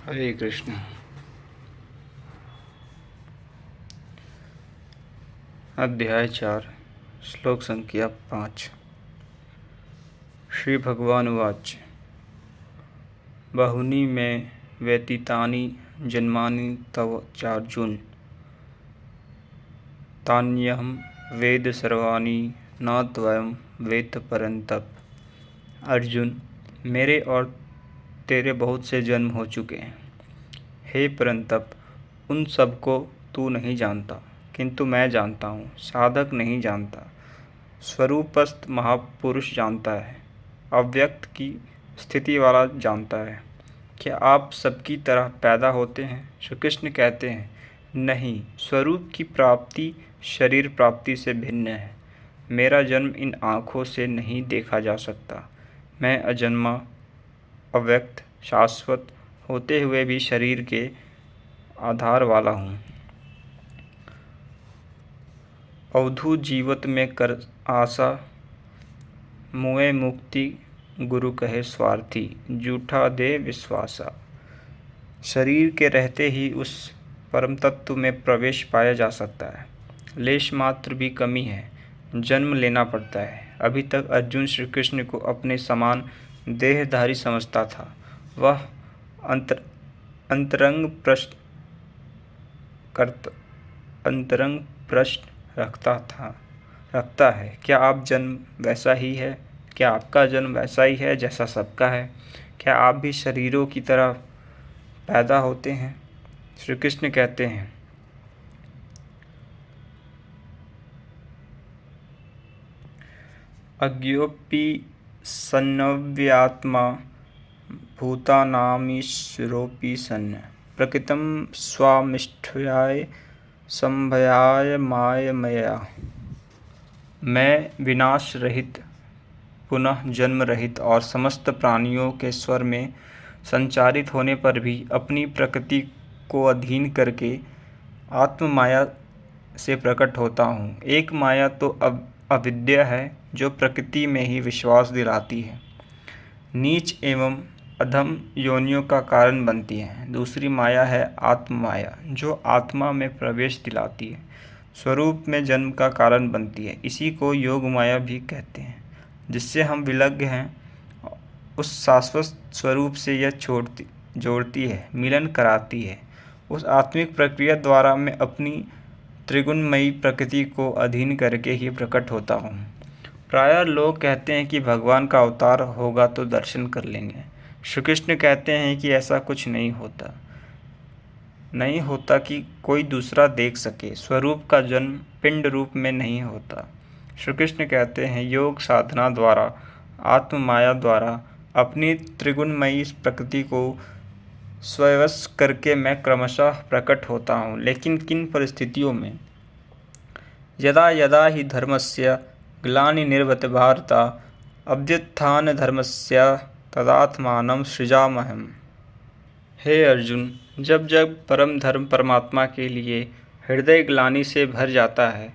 हरे कृष्ण। अध्याय 4 श्लोक संख्या 5। श्री भगवान उवाच बहूनि मे व्यतीतानि जन्मानि तव चार्जुन तान्यहं वेद सर्वाणि न त्वयं वेत्त परंतप। अर्जुन, मेरे और तेरे बहुत से जन्म हो चुके हैं। हे परंतप, उन सबको तू नहीं जानता, किंतु मैं जानता हूँ। साधक नहीं जानता, स्वरूपस्थ महापुरुष जानता है, अव्यक्त की स्थिति वाला जानता है। क्या आप सबकी तरह पैदा होते हैं? श्री कृष्ण कहते हैं, नहीं, स्वरूप की प्राप्ति शरीर प्राप्ति से भिन्न है। मेरा जन्म इन आँखों से नहीं देखा जा सकता। मैं अजन्मा, अव्यक्त, शाश्वत होते हुए भी शरीर के आधार वाला हूँ। अवधू जीवत में कर आशा, मुए मुक्ति गुरु कहे स्वार्थी, जूठा दे विश्वासा। शरीर के रहते ही उस परम तत्व में प्रवेश पाया जा सकता है। लेश मात्र भी कमी है, जन्म लेना पड़ता है। अभी तक अर्जुन श्री कृष्ण को अपने समान देहधारी समझता था। वह अंतरंग प्रश्न रखता है, क्या आप जन्म वैसा ही है? क्या आपका जन्म वैसा ही है जैसा सबका है? क्या आप भी शरीरों की तरह पैदा होते हैं? श्री कृष्ण कहते हैं, अज्ञोऽपि सन्नव्यात्मा भूतानामीश्वरोऽपि सन् प्रकृतं स्वामिष्ठयाय संभयाय मायमया। मैं विनाश रहित, पुनः जन्म रहित और समस्त प्राणियों के स्वर में संचारित होने पर भी अपनी प्रकृति को अधीन करके आत्म माया से प्रकट होता हूँ। एक माया तो अविद्या है जो प्रकृति में ही विश्वास दिलाती है, नीच एवं अधम योनियों का कारण बनती है। दूसरी माया है आत्म माया, जो आत्मा में प्रवेश दिलाती है, स्वरूप में जन्म का कारण बनती है। इसी को योग माया भी कहते हैं, जिससे हम विलग्न हैं। उस शाश्वत स्वरूप से यह जोड़ती है, मिलन कराती है। उस आत्मिक प्रक्रिया द्वारा मैं अपनी त्रिगुणमयी प्रकृति को अधीन करके ही प्रकट होता हूँ। प्रायः लोग कहते हैं कि भगवान का अवतार होगा तो दर्शन कर लेंगे। श्री कृष्ण कहते हैं कि ऐसा कुछ नहीं होता कि कोई दूसरा देख सके। स्वरूप का जन्म पिंड रूप में नहीं होता। श्री कृष्ण कहते हैं, योग साधना द्वारा, आत्म माया द्वारा अपनी त्रिगुणमयी प्रकृति को स्वयं करके मैं क्रमशः प्रकट होता हूँ। लेकिन किन परिस्थितियों में? यदा यदा हि धर्मस्य ग्लानिर्भवति भारत, अभ्युत्थान धर्मस्य तदात्मानं सृजाम्यहम्। हे अर्जुन, जब जब परम धर्म परमात्मा के लिए हृदय ग्लानि से भर जाता है,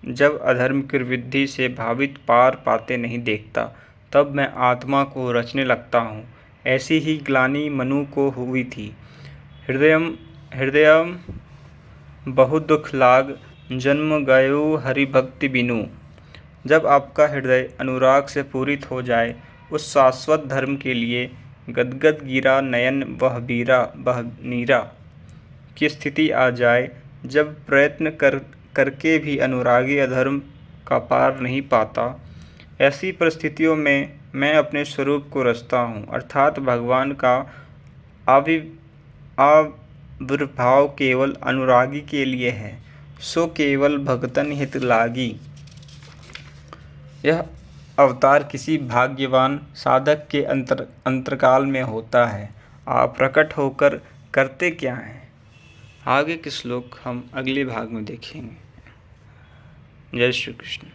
जब अधर्म की वृद्धि से भावित पार पाते नहीं देखता, तब मैं आत्मा को रचने लगता हूँ। ऐसी ही ग्लानि मनु को हुई थी। हृदयम बहु दुख लाग, जन्म गयो हरि भक्ति बिनु। जब आपका हृदय अनुराग से पूरित हो जाए, उस शाश्वत धर्म के लिए गदगद गिरा नयन वह नीरा की स्थिति आ जाए, जब प्रयत्न करके भी अनुरागी अधर्म का पार नहीं पाता, ऐसी परिस्थितियों में मैं अपने स्वरूप को रचता हूँ। अर्थात भगवान का आविर्भाव केवल अनुरागी के लिए है, सो केवल भगतन हित लागी। यह अवतार किसी भाग्यवान साधक के अंतरकाल में होता है। आप प्रकट होकर करते क्या हैं? आगे के श्लोक हम अगले भाग में देखेंगे। जय श्री कृष्ण।